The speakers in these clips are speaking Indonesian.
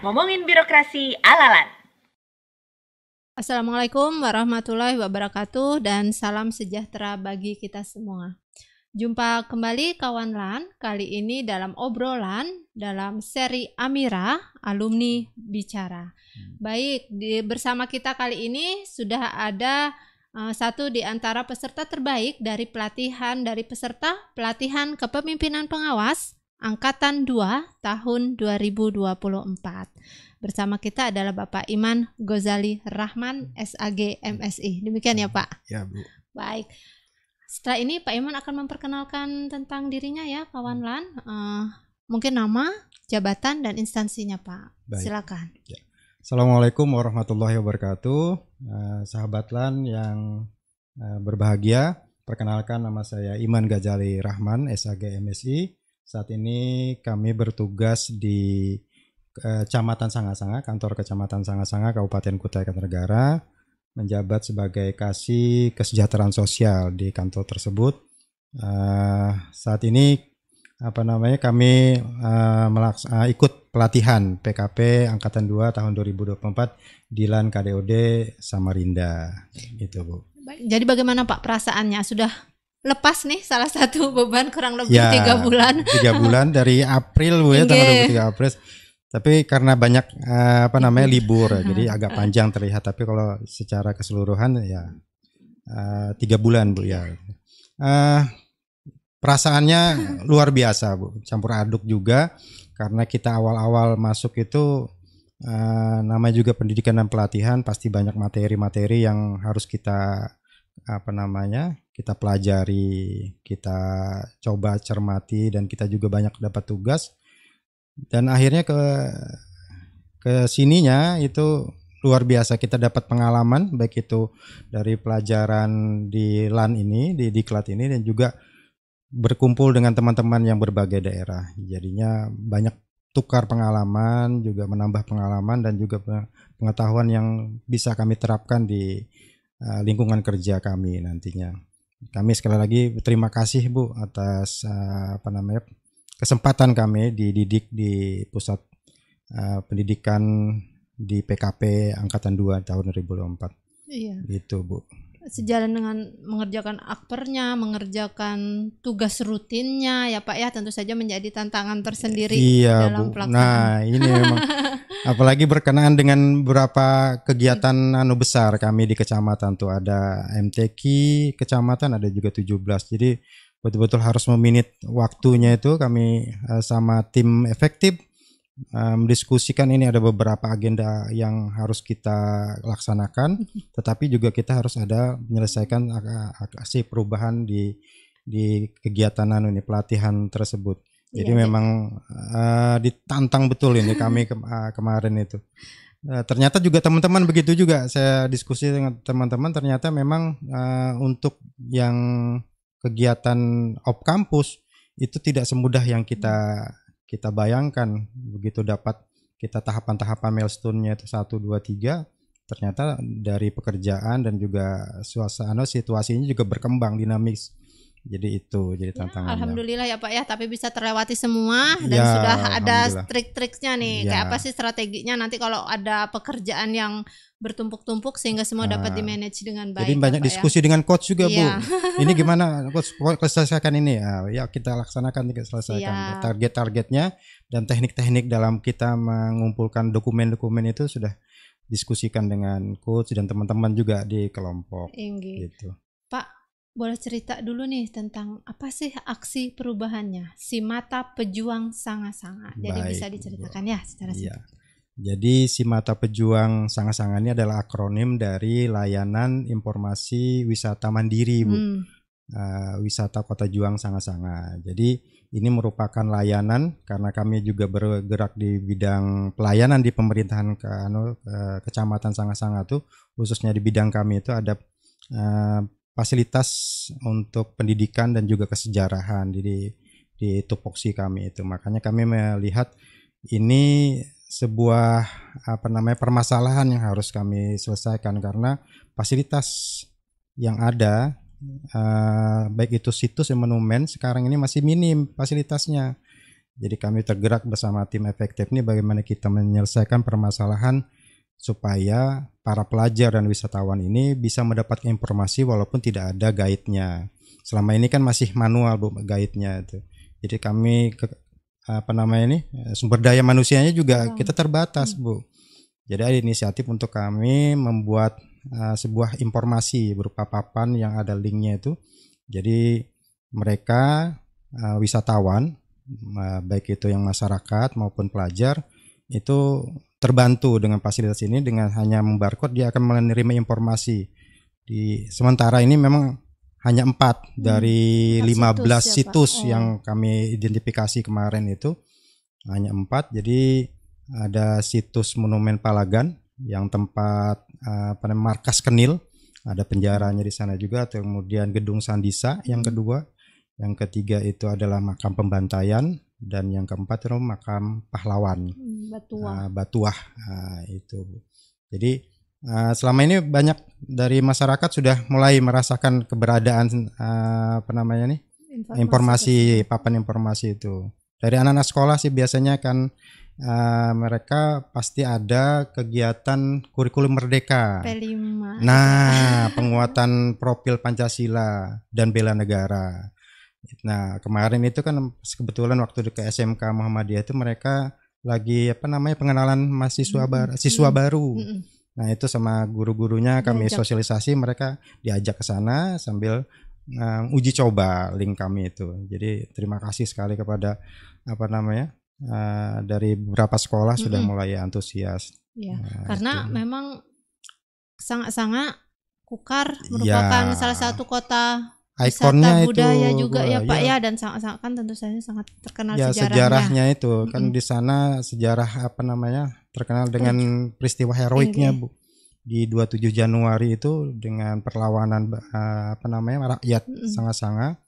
ngomongin birokrasi ala-alan. Assalamualaikum warahmatullahi wabarakatuh dan salam sejahtera bagi kita semua. Jumpa kembali kawan LAN, kali ini dalam obrolan dalam seri Amira, Alumni Bicara. Baik, bersama kita kali ini sudah ada satu di antara peserta terbaik dari peserta pelatihan kepemimpinan pengawas Angkatan 2 tahun 2024. Bersama kita adalah Bapak Iman Ghazali Rahman, SAG MSI. Demikian ya Pak? Ya Bu. Baik. Setelah ini Pak Iman akan memperkenalkan tentang dirinya ya kawan LAN. Mungkin nama, jabatan, dan instansinya Pak. Baik. Silakan. Ya. Assalamualaikum warahmatullahi wabarakatuh. Sahabat LAN yang berbahagia. Perkenalkan, nama saya Iman Ghazali Rahman, SAG MSI. Saat ini kami bertugas di Kecamatan Sanga-Sanga, kantor Kecamatan Sanga-Sanga, Kabupaten Kutai Kartanegara, menjabat sebagai kasih kesejahteraan sosial di kantor tersebut. Saat ini kami ikut pelatihan PKP Angkatan 2 tahun 2024 di LAN KDOD Samarinda, gitu Bu. Jadi bagaimana Pak perasaannya? Sudah lepas nih salah satu beban kurang lebih 3 bulan. 3 bulan dari April Bu ya, tanggal 23 April. Tapi karena banyak libur, jadi agak panjang terlihat. Tapi kalau secara keseluruhan ya 3 bulan Bu ya. Perasaannya luar biasa Bu, campur aduk juga karena kita awal-awal masuk itu namanya juga pendidikan dan pelatihan, pasti banyak materi-materi yang harus kita kita pelajari, kita coba cermati, dan kita juga banyak dapat tugas. Dan akhirnya ke sininya itu luar biasa, kita dapat pengalaman baik itu dari pelajaran di LAN ini, di diklat ini, dan juga berkumpul dengan teman-teman yang berbagai daerah. Jadinya banyak tukar pengalaman, juga menambah pengalaman dan juga pengetahuan yang bisa kami terapkan di lingkungan kerja kami nantinya. Kami sekali lagi terima kasih Bu atas kesempatan kami dididik di pusat pendidikan di PKP Angkatan 2 tahun 2024. Iya. Gitu Bu. Sejalan dengan mengerjakan akpernya, mengerjakan tugas rutinnya ya Pak ya, tentu saja menjadi tantangan tersendiri dalam pelaksanaan. Nah ini memang apalagi berkenaan dengan beberapa kegiatan besar kami di kecamatan tuh, ada MTQ kecamatan, ada juga 17. Jadi betul-betul harus meminit waktunya itu kami sama tim efektif mendiskusikan ini ada beberapa agenda yang harus kita laksanakan, tetapi juga kita harus ada menyelesaikan aksi perubahan di kegiatan pelatihan tersebut. Jadi memang ditantang betul ini kami kemarin itu. Ternyata juga teman-teman begitu juga, saya diskusi dengan teman-teman, ternyata memang untuk yang kegiatan off kampus itu tidak semudah yang kita bayangkan. Begitu dapat kita tahapan-tahapan milestone-nya itu 1, 2, 3, ternyata dari pekerjaan dan juga situasinya juga berkembang dinamis. Jadi itu jadi tantangannya. Alhamdulillah ya Pak ya, tapi bisa terlewati semua dan sudah ada trik-triknya nih. Kayak apa sih strateginya nanti kalau ada pekerjaan yang bertumpuk-tumpuk sehingga semua dapat di-manage dengan baik. Jadi banyak diskusi dengan coach juga Bu. Ini gimana coach selesaikan ini? Ya kita laksanakan, kita selesaikan. Target-targetnya dan teknik-teknik dalam kita mengumpulkan dokumen-dokumen itu sudah diskusikan dengan coach dan teman-teman juga di kelompok. Gitu. Pak, boleh cerita dulu nih tentang apa sih aksi perubahannya, Si Mata Pejuang Sanga-Sanga. Jadi bisa diceritakan ya secara singkat. Jadi Si Mata Pejuang Sanga-Sanga ini adalah akronim dari Layanan Informasi Wisata Mandiri Bu. Wisata Kota Juang Sanga-Sanga. Jadi ini merupakan layanan karena kami juga bergerak di bidang pelayanan di pemerintahan Kecamatan Sanga-Sanga tuh, khususnya di bidang kami itu ada fasilitas untuk pendidikan dan juga kesejarahan di tupoksi kami itu. Makanya kami melihat ini sebuah permasalahan yang harus kami selesaikan karena fasilitas yang ada baik itu situs yang monumen sekarang ini masih minim fasilitasnya. Jadi kami tergerak bersama tim efektif ini bagaimana kita menyelesaikan permasalahan supaya para pelajar dan wisatawan ini bisa mendapatkan informasi walaupun tidak ada guide-nya. Selama ini kan masih manual Bu guide-nya itu. Jadi kami sumber daya manusianya juga kita terbatas Bu. Jadi ada inisiatif untuk kami membuat sebuah informasi berupa papan yang ada linknya itu. Jadi mereka wisatawan baik itu yang masyarakat maupun pelajar itu terbantu dengan fasilitas ini. Dengan hanya membarcode dia akan menerima informasi. Sementara ini memang hanya 4 dari 15 situs yang kami identifikasi kemarin itu hanya 4. Jadi ada situs Monumen Palagan yang tempat markas Kenil, ada penjaranya di sana juga. Kemudian Gedung Sandisa yang kedua. Yang ketiga itu adalah makam pembantaian, dan yang keempat itu makam pahlawan Batuah. Itu. Jadi selama ini banyak dari masyarakat sudah mulai merasakan keberadaan informasi papan informasi itu. Dari anak-anak sekolah sih biasanya kan mereka pasti ada kegiatan kurikulum merdeka. P5. Nah, penguatan profil Pancasila dan bela negara. Nah, kemarin itu kan kebetulan waktu ke SMK Muhammadiyah itu mereka lagi pengenalan siswa baru. Nah, itu sama guru-gurunya kami sosialisasi, mereka diajak ke sana sambil uji coba link kami itu. Jadi terima kasih sekali kepada dari beberapa sekolah sudah mulai antusias. Ya, karena memang sangat-sangat Kukar merupakan salah satu kota ikonnya wisata budaya itu juga ya Pak ya, dan sangat kan tentu saja sangat terkenal sejarahnya itu kan di sana sejarah terkenal dengan peristiwa heroiknya Bu di 27 Januari itu dengan perlawanan rakyat sangat-sangat,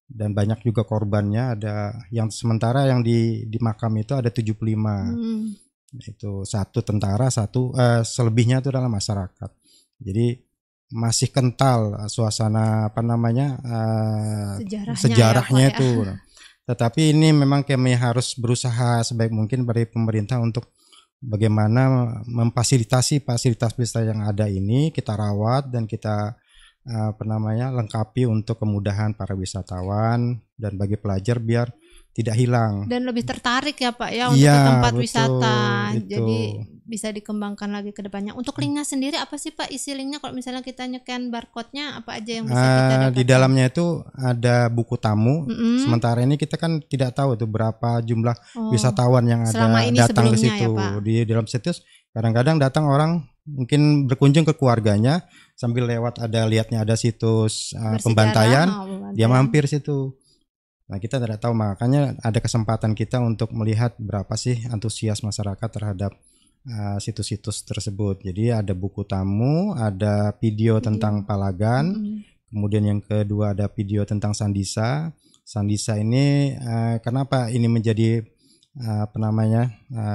dan banyak juga korbannya. Ada yang sementara yang di makam itu ada 75. Itu satu tentara, selebihnya itu adalah masyarakat. Jadi masih kental suasana sejarahnya itu. Tetapi ini memang kami harus berusaha sebaik mungkin dari pemerintah untuk bagaimana memfasilitasi fasilitas wisata yang ada ini kita rawat dan kita lengkapi untuk kemudahan para wisatawan dan bagi pelajar biar tidak hilang dan lebih tertarik ya Pak ya untuk ke tempat wisata. Jadi bisa dikembangkan lagi ke depannya. Untuk linknya sendiri apa sih Pak isi linknya, kalau misalnya kita nyekan barcode-nya apa aja yang bisa kita dapatkan? Di dalamnya itu ada buku tamu. Sementara ini kita kan tidak tahu tuh berapa jumlah wisatawan yang ada datang ke situ ya, di dalam situs. Kadang-kadang datang orang mungkin berkunjung ke keluarganya sambil lewat lihatnya ada situs pembantaian, dia mampir situ. Nah, kita tidak tahu, makanya ada kesempatan kita untuk melihat berapa sih antusias masyarakat terhadap situs-situs tersebut. Jadi ada buku tamu, ada video tentang Palagan, kemudian yang kedua ada video tentang Sandisa. Sandisa ini kenapa ini menjadi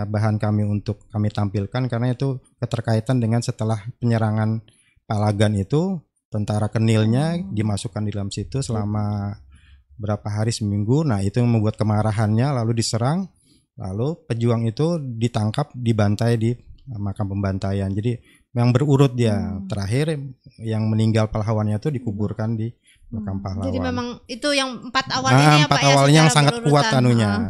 bahan kami untuk kami tampilkan, karena itu keterkaitan dengan setelah penyerangan Palagan itu tentara Kenilnya dimasukkan di dalam situ selama berapa hari, seminggu. Nah, itu yang membuat kemarahannya, lalu diserang, lalu pejuang itu ditangkap, dibantai di makam pembantaian. Jadi yang berurut dia. Terakhir yang meninggal pahlawannya itu dikuburkan di makam pahlawan. Jadi memang itu yang 4 awal ini ya Pak ya, awalnya yang sangat kuat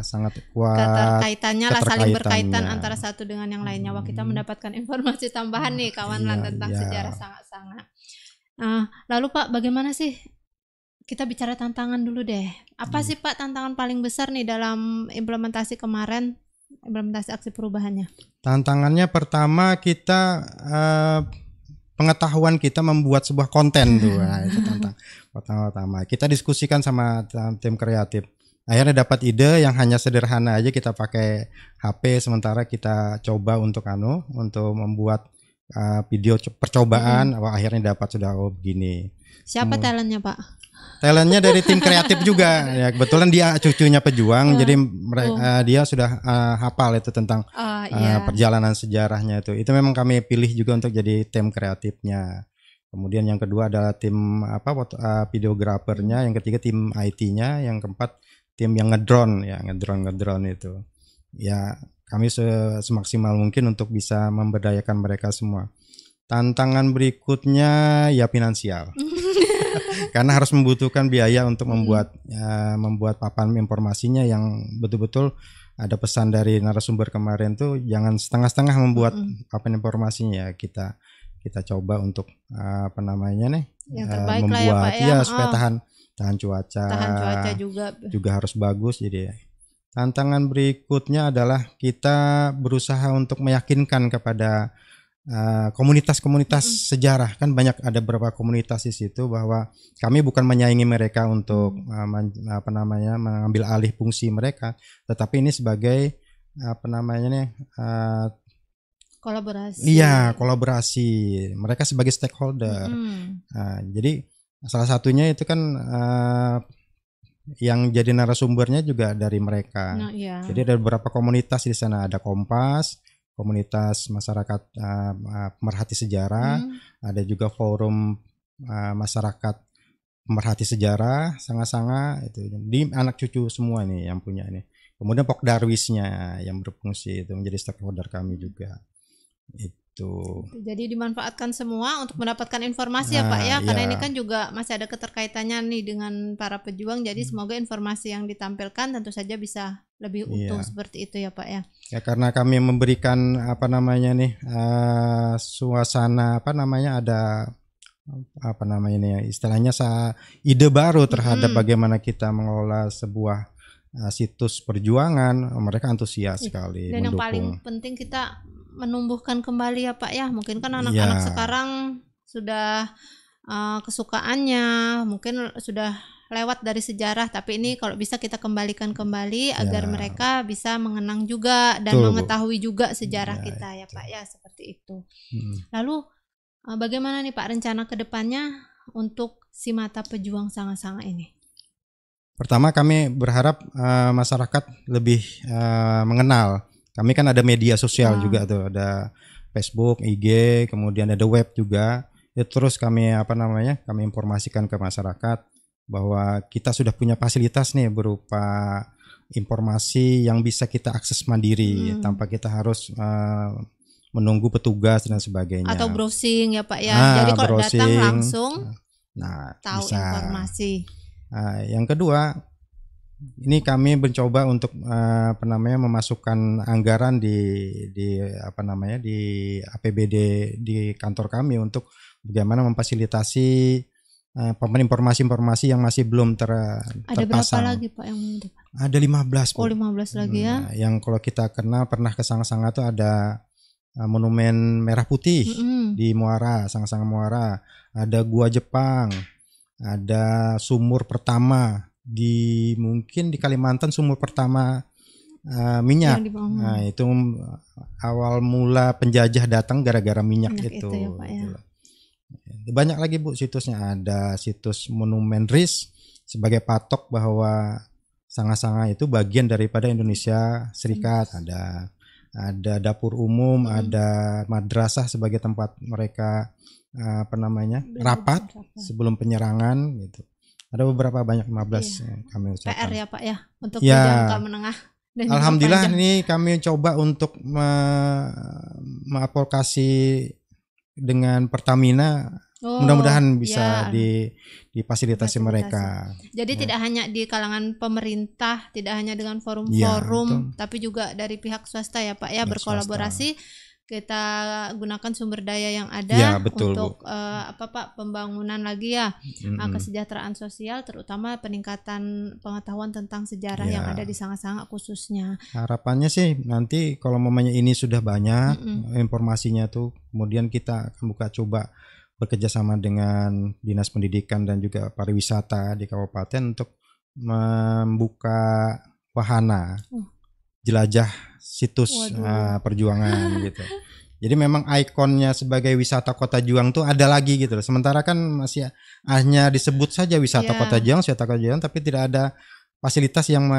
sangat kuat keterkaitannya lah, saling berkaitan antara satu dengan yang lainnya. Wah, kita mendapatkan informasi tambahan nih kawan tentang sejarah sangat-sangat. Nah, lalu Pak, bagaimana sih, kita bicara tantangan dulu deh. Apa sih Pak tantangan paling besar nih dalam implementasi kemarin, implementasi aksi perubahannya? Tantangannya pertama kita pengetahuan kita membuat sebuah konten tuh. Nah, itu tantangan pertama. Kita diskusikan sama tim kreatif. Akhirnya dapat ide yang hanya sederhana aja, kita pakai HP, sementara kita coba untuk membuat video percobaan. Akhirnya dapat sudah begini. Siapa talentnya Pak? Talentnya dari tim kreatif juga ya, kebetulan dia cucunya pejuang, jadi dia sudah hafal itu tentang perjalanan sejarahnya itu memang kami pilih juga untuk jadi tim kreatifnya. Kemudian yang kedua adalah tim videografernya, yang ketiga tim IT-nya, yang keempat tim yang ngedrone itu. Ya, kami semaksimal mungkin untuk bisa memberdayakan mereka semua. Tantangan berikutnya ya finansial. Karena harus membutuhkan biaya untuk membuat papan informasinya yang betul-betul ada pesan dari narasumber kemarin tuh, jangan setengah-setengah membuat papan informasinya. Kita coba untuk yang terbaik lah ya membuat Pak ya. supaya tahan cuaca. Tahan cuaca juga harus bagus. Jadi tantangan berikutnya adalah kita berusaha untuk meyakinkan kepada komunitas-komunitas sejarah. Kan ada beberapa komunitas di situ bahwa kami bukan menyaingi mereka untuk mengambil alih fungsi mereka, tetapi ini sebagai kolaborasi. Iya, kolaborasi. Mereka sebagai stakeholder. Jadi salah satunya itu kan yang jadi narasumbernya juga dari mereka. Jadi ada beberapa komunitas di sana, ada Kompas, komunitas masyarakat pemerhati sejarah, ada juga forum masyarakat pemerhati sejarah, sanga-sanga itu di anak cucu semua nih yang punya ini. Kemudian Pok Darwisnya yang berfungsi itu menjadi stakeholder kami juga. Itu. Jadi dimanfaatkan semua untuk mendapatkan informasi ya Pak ya, karena ini kan juga masih ada keterkaitannya nih dengan para pejuang. Jadi semoga informasi yang ditampilkan tentu saja bisa lebih utuh seperti itu ya Pak ya. Ya karena kami memberikan suasana ada istilahnya ide baru terhadap bagaimana kita mengelola sebuah situs perjuangan. Mereka antusias sekali dan mendukung. Yang paling penting kita menumbuhkan kembali ya Pak ya. Mungkin kan anak-anak sekarang sudah kesukaannya mungkin sudah lewat dari sejarah, tapi ini kalau bisa kita kembalikan kembali agar mereka bisa mengenang juga dan mengetahui juga sejarah kita ya Pak ya, seperti itu. Lalu bagaimana nih Pak rencana kedepannya untuk si Mata Pejuang Sanga-Sanga ini? Pertama kami berharap masyarakat lebih mengenal. Kami kan ada media sosial juga tuh, ada Facebook, IG, kemudian ada web juga. Ya, terus kami kami informasikan ke masyarakat bahwa kita sudah punya fasilitas nih berupa informasi yang bisa kita akses mandiri tanpa kita harus menunggu petugas dan sebagainya. Atau browsing ya Pak ya. Jadi kalau datang langsung tahu bisa informasi. Yang kedua, ini kami mencoba untuk memasukkan anggaran di APBD di kantor kami untuk bagaimana memfasilitasi informasi-informasi yang masih belum terpasang. Ada berapa lagi Pak yang mendapat? Ada 15. Oh 15 lagi ya. Yang kalau kita kenal pernah ke Sanga-Sanga itu ada monumen merah putih di Muara, Sanga-Sanga Muara. Ada Gua Jepang, ada sumur pertama mungkin di Kalimantan, sumur pertama minyak. Nah itu awal mula penjajah datang gara-gara minyak itu ya, Pak, ya. Banyak lagi Bu situsnya, ada situs Monumen RIS sebagai patok bahwa Sanga-Sanga itu bagian daripada Indonesia Serikat. Ada dapur umum, ada madrasah sebagai tempat mereka rapat sebelum penyerangan gitu. Ada beberapa banyak 15 kami usahakan. PR ya Pak ya untuk jangka menengah. Dan alhamdulillah ini kami coba untuk mengadvokasi dengan Pertamina. Mudah-mudahan bisa difasilitasi mereka. Jadi tidak hanya di kalangan pemerintah, tidak hanya dengan forum-forum, tapi juga dari pihak swasta ya Pak ya, berkolaborasi. Kita gunakan sumber daya yang ada untuk Pak pembangunan lagi ya, kesejahteraan sosial, terutama peningkatan pengetahuan tentang sejarah yang ada di Sanga-Sanga khususnya. Harapannya sih nanti kalau mamanya ini sudah banyak informasinya tuh, kemudian kita akan coba bekerja sama dengan Dinas Pendidikan dan juga Pariwisata di kabupaten untuk membuka wahana jelajah situs perjuangan gitu. Jadi memang ikonnya sebagai wisata Kota Juang tuh ada lagi gitu loh. Sementara kan masih hanya disebut saja wisata Kota Juang, tapi tidak ada fasilitas yang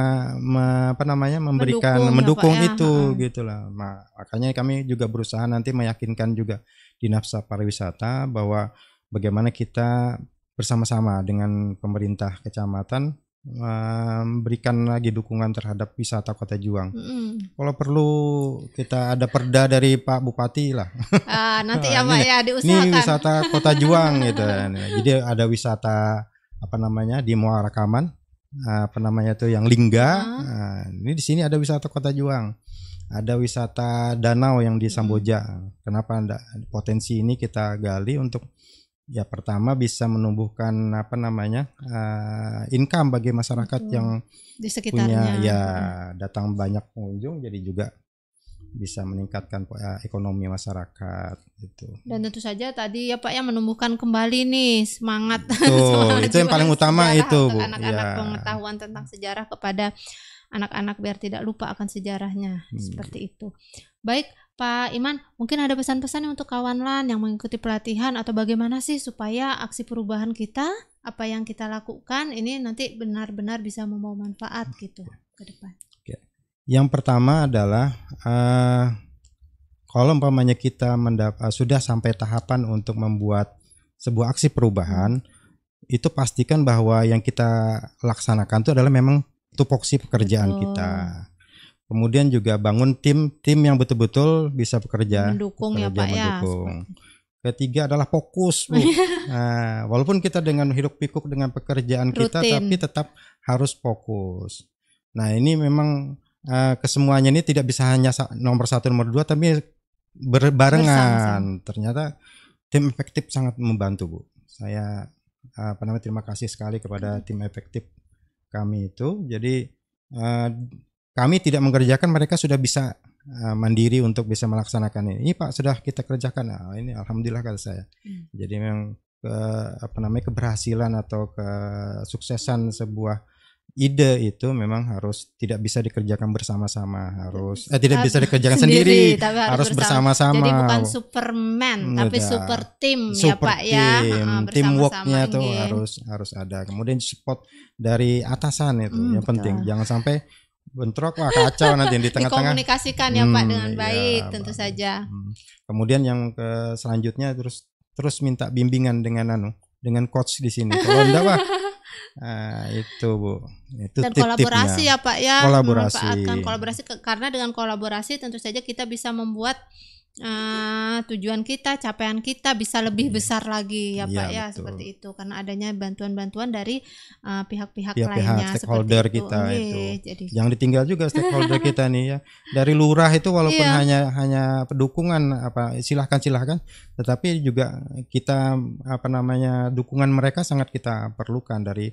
memberikan mendukung itu gitu lah. Makanya kami juga berusaha nanti meyakinkan juga Dinas Pariwisata bahwa bagaimana kita bersama-sama dengan pemerintah kecamatan memberikan lagi dukungan terhadap wisata Kota Juang. Mm-mm. Kalau perlu kita ada perda dari Pak Bupati lah. Nanti ya Pak ya Ini diusahakan. wisata Kota Juang gitu. Jadi ada wisata di Muara Rakaman, yang Lingga. Ini di sini ada wisata Kota Juang. Ada wisata danau yang di Samboja. Kenapa enggak? Potensi ini kita gali untuk ya pertama bisa menumbuhkan income bagi masyarakat yang di sekitarnya. punya ya datang banyak pengunjung, jadi juga bisa meningkatkan ekonomi masyarakat gitu. Dan tentu saja tadi ya Pak ya menumbuhkan kembali nih semangat. Tuh, itu yang paling utama itu untuk Bu. anak-anak, Ya. pengetahuan tentang sejarah kepada anak-anak biar tidak lupa akan sejarahnya. Seperti itu. Baik Pak Iman, mungkin ada pesan-pesan untuk kawan LAN yang mengikuti pelatihan atau bagaimana sih supaya aksi perubahan kita, apa yang kita lakukan ini nanti benar-benar bisa membawa manfaat gitu ke depan. Yang pertama adalah kalau umpamanya kita sudah sampai tahapan untuk membuat sebuah aksi perubahan, itu pastikan bahwa yang kita laksanakan itu adalah memang tupoksi pekerjaan kita. Kemudian juga bangun tim yang betul-betul bisa bekerja, mendukung ya Pak ya. Ketiga adalah fokus Bu. Nah, walaupun kita dengan hidup pikuk dengan pekerjaan kita, tapi tetap harus fokus. Nah ini memang kesemuanya ini tidak bisa hanya nomor 1 nomor 2, tapi berbarengan. Ternyata tim efektif sangat membantu Bu. Saya terima kasih sekali kepada tim efektif kami itu. Jadi kami tidak mengerjakan, mereka sudah bisa mandiri untuk bisa melaksanakan ini. Ini Pak sudah kita kerjakan. Ini alhamdulillah kata saya. Jadi memang keberhasilan atau kesuksesan sebuah ide itu memang tidak bisa dikerjakan bersama-sama, tidak bisa dikerjakan sendiri, harus bersama-sama. Jadi bukan Superman tapi super tim ya Pak ya. Teamworknya itu harus ada. Kemudian support dari atasan itu yang penting. Jangan sampai bentrok, kacau nanti di tengah-tengah. Dikomunikasikan ya Pak dengan baik tentu saja. Kemudian yang selanjutnya terus minta bimbingan dengan coach di sini. Kalau enggak Pak, itu Bu. Itu dan kolaborasi ya Pak ya. Kolaborasi karena dengan kolaborasi tentu saja kita bisa membuat tujuan kita, capaian kita bisa lebih besar lagi ya Pak ya, seperti itu karena adanya bantuan-bantuan dari pihak-pihak lainnya, stakeholder kita itu. Jadi yang ditinggal juga stakeholder kita nih ya. Dari lurah itu walaupun hanya dukungan silahkan, tetapi juga kita dukungan mereka sangat kita perlukan dari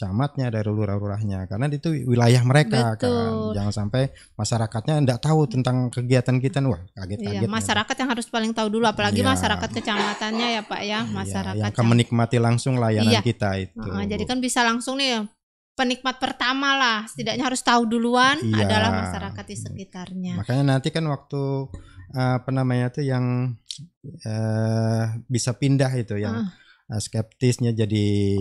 camatnya, dari lurah-lurahnya, karena itu wilayah mereka. Kan. Jangan sampai masyarakatnya enggak tahu tentang kegiatan kita, wah kaget. Masyarakat yang harus paling tahu dulu, apalagi masyarakat kecamatannya ya Pak ya, masyarakat yang akan menikmati langsung layanan kita itu. Jadi kan bisa langsung nih penikmat pertama lah, setidaknya harus tahu duluan adalah masyarakat di sekitarnya. Makanya nanti kan waktu yang bisa pindah itu yang skeptisnya jadi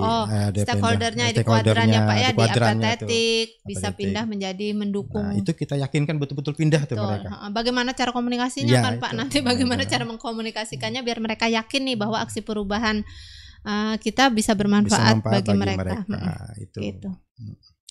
stakeholdernya di kuadrannya Pak ya, di apatetik bisa pindah menjadi mendukung. Nah, itu kita yakinkan betul-betul pindah tuh mereka. Bagaimana cara komunikasinya kan Pak, nanti bagaimana cara mengkomunikasikannya biar mereka yakin nih bahwa aksi perubahan kita bisa bermanfaat bagi mereka.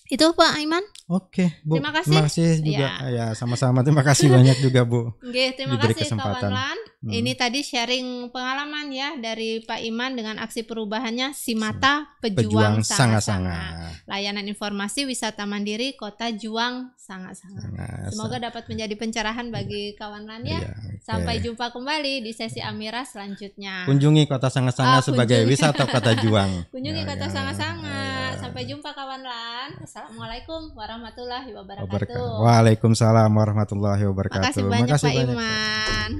Itu Pak Iman. Oke Bu, terima kasih juga ya sama-sama, terima kasih banyak juga Bu. Terima kasih kawan LAN. Ini tadi sharing pengalaman ya dari Pak Iman dengan aksi perubahannya Simata Pejuang Sangat-Sangat. Layanan informasi wisata mandiri Kota Juang Sangat-Sangat. Semoga dapat menjadi pencerahan bagi kawan LAN ya. Sampai jumpa kembali di sesi Amira selanjutnya. Kunjungi Kota Sangat-Sangat sebagai wisata Kota Juang. Kunjungi Kota Sangat-Sangat. Sampai jumpa kawan LAN. Assalamualaikum warahmatullahi wabarakatuh. Waalaikumsalam warahmatullahi wabarakatuh. Makasih banyak Pak Iman.